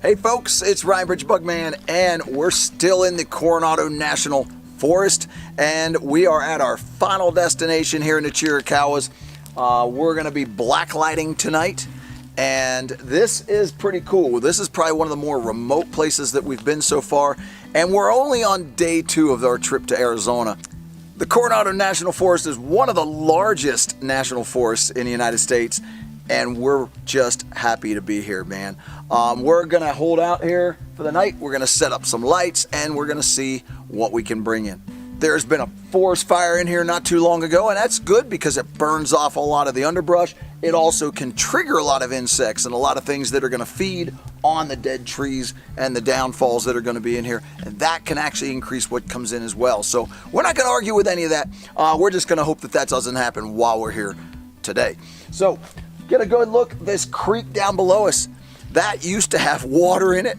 Hey folks, it's Ryan Bridge Bugman, and we're still in the Coronado National Forest, and we are at our final destination here in the Chiricahuas. We're going to be blacklighting tonight, and this is pretty cool. This is probably one of the more remote places that we've been so far, and we're only on day 2 of our trip to Arizona. The Coronado National Forest is one of the largest national forests in the United States, and we're just happy to be here, man. We're gonna hold out here for the night. We're gonna set up some lights, and we're gonna see what we can bring in. There's been a forest fire in here not too long ago, and that's good because it burns off a lot of the underbrush. It also can trigger a lot of insects and a lot of things that are gonna feed on the dead trees and the downfalls that are gonna be in here, and that can actually increase what comes in as well. So we're not gonna argue with any of that. We're just gonna hope that that doesn't happen while we're here today. So get a good look at this creek down below us. That used to have water in it.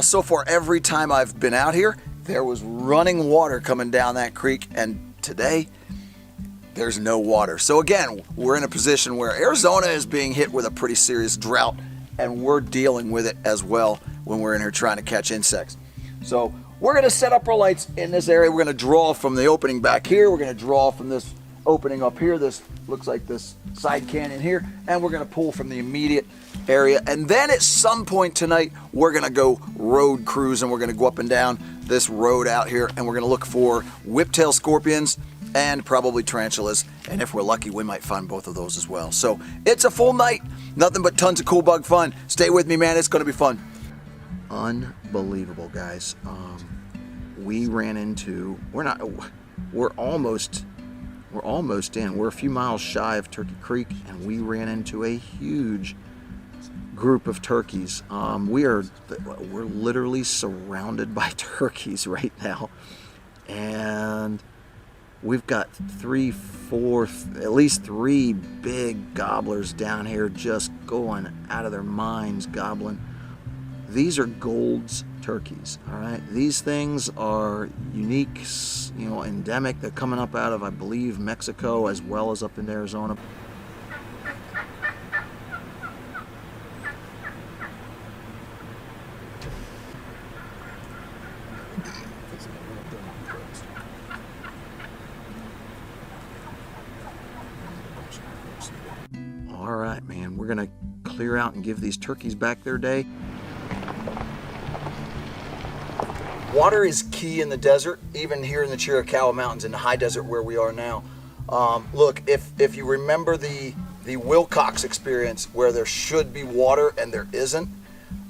So far, every time I've been out here, there was running water coming down that creek, and today, there's no water. So again, we're in a position where Arizona is being hit with a pretty serious drought, and we're dealing with it as well when we're in here trying to catch insects. So we're gonna set up our lights in this area. We're gonna draw from the opening back here. We're gonna draw from this opening up here. This looks like this side canyon here, and we're gonna pull from the immediate area. And then at some point tonight, we're gonna go road cruise, and we're gonna go up and down this road out here, and we're gonna look for whiptail scorpions and probably tarantulas. And if we're lucky, we might find both of those as well. So it's a full night, nothing but tons of cool bug fun. Stay with me, man, it's gonna be fun. Unbelievable, guys. We ran into, we're almost in. We're a few miles shy of Turkey Creek, and we ran into a huge group of turkeys. We're literally surrounded by turkeys right now, and we've got at least three big gobblers down here just going out of their minds gobbling. These are Gold's turkeys, all right? These things are unique, endemic. They're coming up out of, I believe, Mexico as well as up into Arizona. All right, man, we're gonna clear out and give these turkeys back their day. Water is key in the desert, even here in the Chiricahua Mountains in the high desert where we are now. Look, if you remember the Wilcox experience where there should be water and there isn't,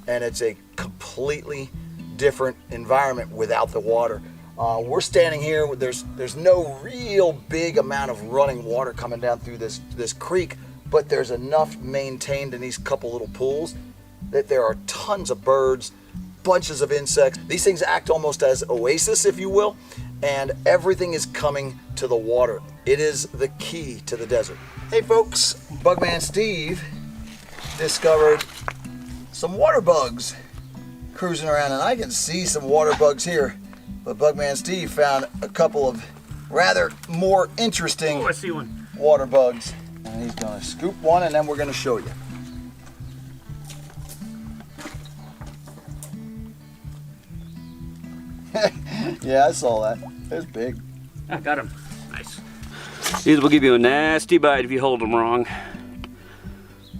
and it's a completely different environment without the water. We're standing here, there's no real big amount of running water coming down through this creek, but there's enough maintained in these couple little pools that there are tons of birds, bunches of insects. These things act almost as oasis, if you will, and everything is coming to the water. It is the key to the desert. Hey folks, Bugman Steve discovered some water bugs cruising around, and I can see some water bugs here, but Bugman Steve found a couple of rather more interesting I see one. Water bugs. And he's gonna scoop one, and then we're gonna show you. Yeah, I saw that. It was big. I got him. Nice. These will give you a nasty bite if you hold them wrong.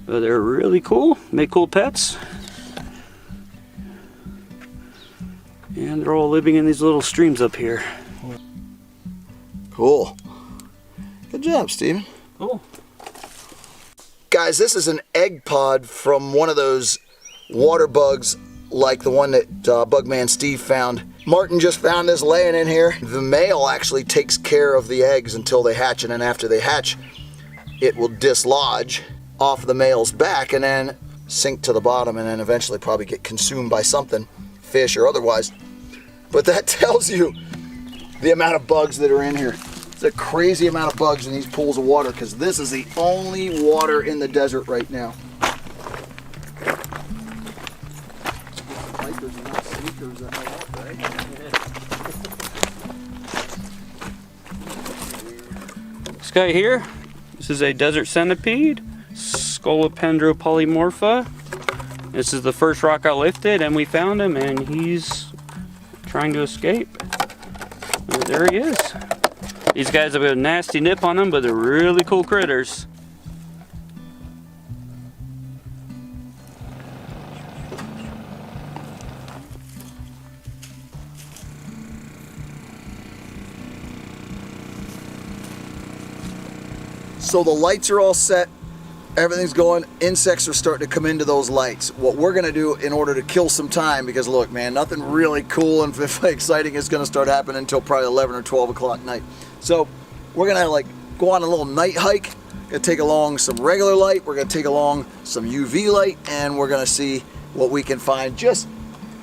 But they're really cool. Make cool pets. And they're all living in these little streams up here. Cool. Good job, Steven. Cool. Guys, this is an egg pod from one of those water bugs like the one that Bugman Steve found. Martin just found this laying in here. The male actually takes care of the eggs until they hatch, and then after they hatch, it will dislodge off the male's back and then sink to the bottom, and then eventually probably get consumed by something, fish or otherwise. But that tells you the amount of bugs that are in here. It's a crazy amount of bugs in these pools of water, because this is the only water in the desert right now. This guy here, this is a desert centipede, Scolopendra polymorpha. This is the first rock I lifted, and we found him, and he's trying to escape. And there he is. These guys have a nasty nip on them, but they're really cool critters. So the lights are all set. Everything's going. Insects are starting to come into those lights. What we're gonna do in order to kill some time, because look, man, nothing really cool and exciting is gonna start happening until probably 11 or 12 o'clock night. So we're gonna like go on a little night hike. Gonna take along some regular light. We're gonna take along some UV light, and we're gonna see what we can find. Just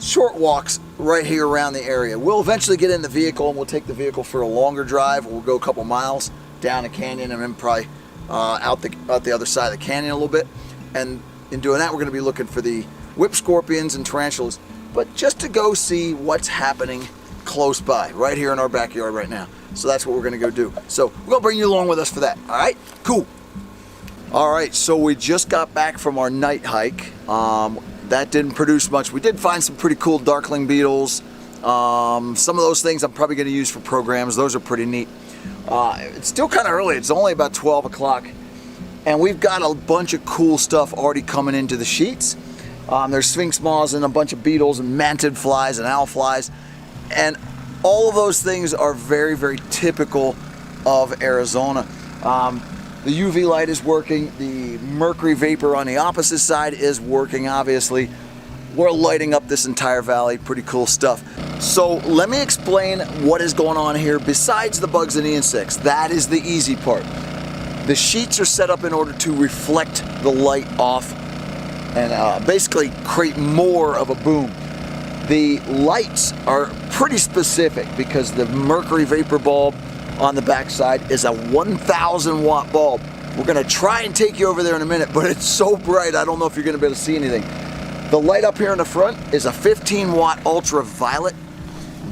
short walks right here around the area. We'll eventually get in the vehicle, and we'll take the vehicle for a longer drive. We'll go a couple miles down a canyon and then probably out the other side of the canyon a little bit. And in doing that, we're going to be looking for the whip scorpions and tarantulas, but just to go see what's happening close by, right here in our backyard right now. So that's what we're going to go do. So we're going to bring you along with us for that. All right, cool. All right, so we just got back from our night hike. That didn't produce much. We did find some pretty cool darkling beetles. Some of those things I'm probably going to use for programs. Those are pretty neat. It's still kind of early. It's only about 12 o'clock, and we've got a bunch of cool stuff already coming into the sheets. There's sphinx moths and a bunch of beetles and mantid flies and owl flies, and all of those things are very, very typical of Arizona. The UV light is working. The mercury vapor on the opposite side is working, obviously. We're lighting up this entire valley. Pretty cool stuff. So let me explain what is going on here besides the bugs and the insects. That is the easy part. The sheets are set up in order to reflect the light off and basically create more of a boom. The lights are pretty specific because the mercury vapor bulb on the backside is a 1,000 watt bulb. We're gonna try and take you over there in a minute, but it's so bright I don't know if you're gonna be able to see anything. The light up here in the front is a 15 watt ultraviolet.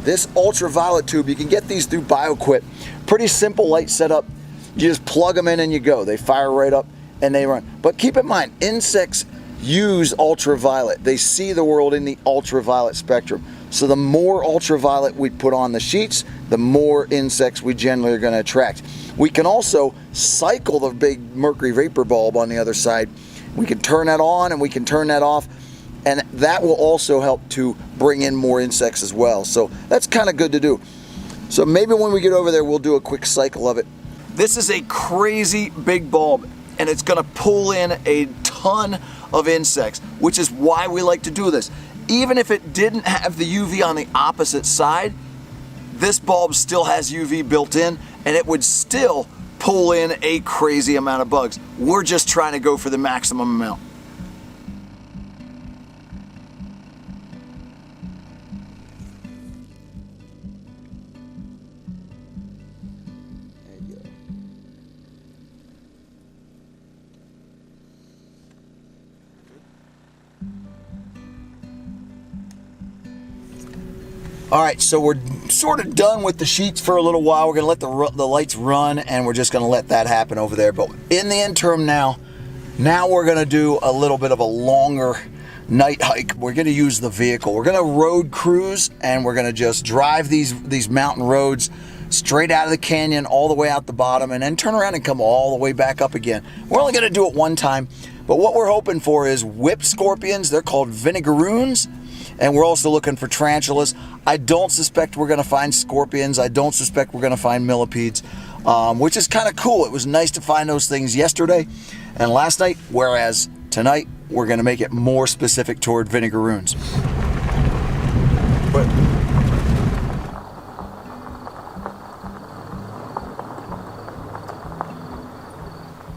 This ultraviolet tube, you can get these through BioQuit. Pretty simple light setup. You just plug them in and you go. They fire right up and they run. But keep in mind, insects use ultraviolet. They see the world in the ultraviolet spectrum. So the more ultraviolet we put on the sheets, the more insects we generally are going to attract. We can also cycle the big mercury vapor bulb on the other side. We can turn that on and we can turn that off, and that will also help to bring in more insects as well. So that's kind of good to do. So maybe when we get over there, we'll do a quick cycle of it. This is a crazy big bulb, and it's going to pull in a ton of insects, which is why we like to do this. Even if it didn't have the UV on the opposite side, this bulb still has UV built in, and it would still pull in a crazy amount of bugs. We're just trying to go for the maximum amount. All right, so we're sort of done with the sheets for a little while. We're gonna let the lights run, and we're just gonna let that happen over there. But in the interim now we're gonna do a little bit of a longer night hike. We're gonna use the vehicle. We're gonna road cruise, and we're gonna just drive these mountain roads straight out of the canyon all the way out the bottom, and then turn around and come all the way back up again. We're only gonna do it one time, but what we're hoping for is whip scorpions. They're called vinegaroons. And we're also looking for tarantulas. I don't suspect we're gonna find scorpions. I don't suspect we're gonna find millipedes, which is kind of cool. It was nice to find those things yesterday and last night, whereas tonight we're gonna make it more specific toward vinegaroons. But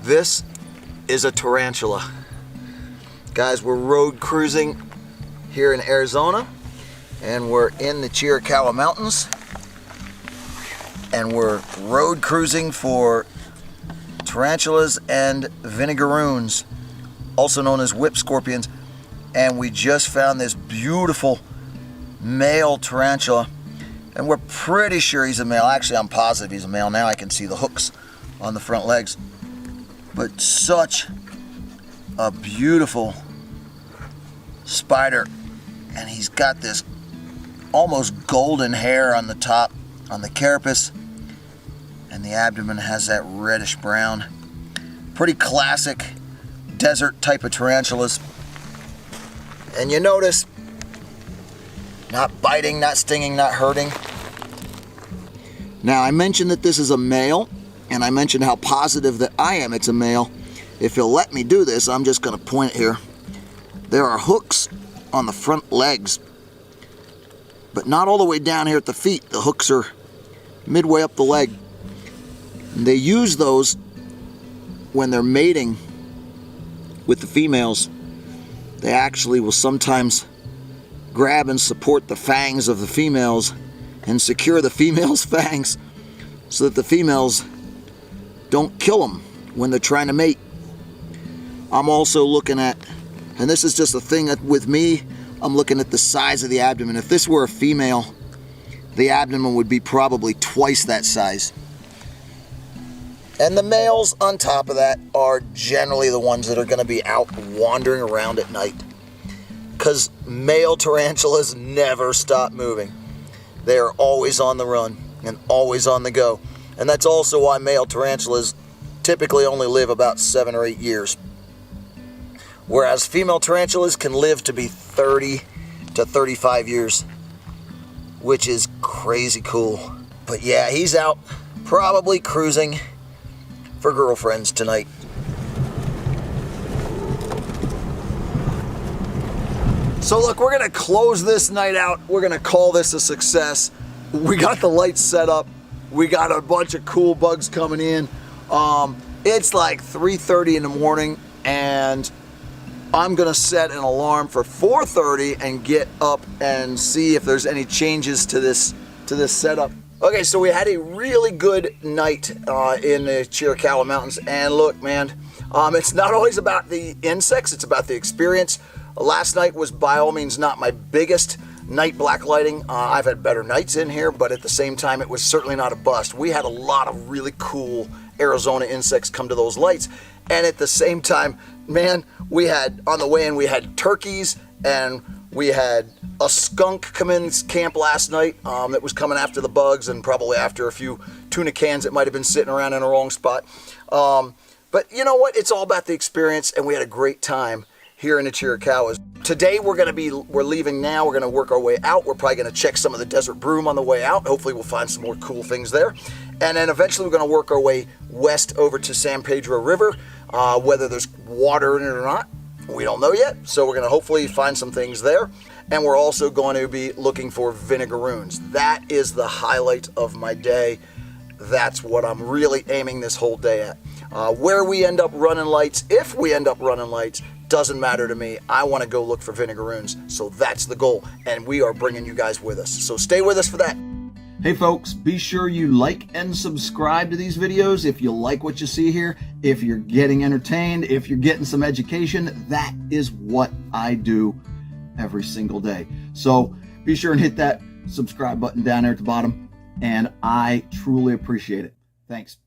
this is a tarantula. Guys, we're road cruising here in Arizona, and we're in the Chiricahuas Mountains, and we're road cruising for tarantulas and vinegaroons, also known as whip scorpions. And we just found this beautiful male tarantula, and we're pretty sure he's a male. Actually, I'm positive he's a male. Now I can see the hooks on the front legs. But such a beautiful spider, and he's got this almost golden hair on the top, on the carapace, and the abdomen has that reddish brown. Pretty classic desert type of tarantulas. And you notice, not biting, not stinging, not hurting. Now, I mentioned that this is a male, and I mentioned how positive that I am it's a male. If you'll let me do this, I'm just going to point it here. There are hooks on the front legs, but not all the way down here at the feet. The hooks are midway up the leg. And they use those when they're mating with the females. They actually will sometimes grab and support the fangs of the females and secure the female's fangs so that the females don't kill them when they're trying to mate. I'm also looking at, and this is just a thing that with me, I'm looking at the size of the abdomen. If this were a female, the abdomen would be probably twice that size. And the males on top of that are generally the ones that are going to be out wandering around at night. Because male tarantulas never stop moving. They are always on the run and always on the go. And that's also why male tarantulas typically only live about 7 or 8 years. Whereas female tarantulas can live to be 30 to 35 years, which is crazy cool. But yeah, he's out probably cruising for girlfriends tonight. So look, we're gonna close this night out. We're gonna call this a success. We got the lights set up. We got a bunch of cool bugs coming in. It's like 3:30 in the morning, and I'm gonna set an alarm for 4:30 and get up and see if there's any changes to this setup. Okay, so we had a really good night in the Chiricahuas Mountains, and look, man, it's not always about the insects, it's about the experience. Last night was by all means not my biggest night blacklighting. I've had better nights in here, but at the same time, it was certainly not a bust. We had a lot of really cool Arizona insects come to those lights, and at the same time, man, we had, on the way in, we had turkeys, and we had a skunk come in camp last night that was coming after the bugs and probably after a few tuna cans that might have been sitting around in a wrong spot. But you know what? It's all about the experience, and we had a great time here in the Chiricahuas. Today we're leaving now. We're gonna work our way out. We're probably gonna check some of the desert broom on the way out. Hopefully we'll find some more cool things there. And then eventually we're gonna work our way west over to San Pedro River. Whether there's water in it or not, we don't know yet. So we're gonna hopefully find some things there. And we're also going to be looking for vinegaroons. That is the highlight of my day. That's what I'm really aiming this whole day at. Where we end up running lights, if we end up running lights, doesn't matter to me. I want to go look for vinegaroons. So that's the goal. And we are bringing you guys with us. So stay with us for that. Hey folks, be sure you like and subscribe to these videos if you like what you see here. If you're getting entertained, if you're getting some education, that is what I do every single day. So be sure and hit that subscribe button down there at the bottom, and I truly appreciate it. Thanks.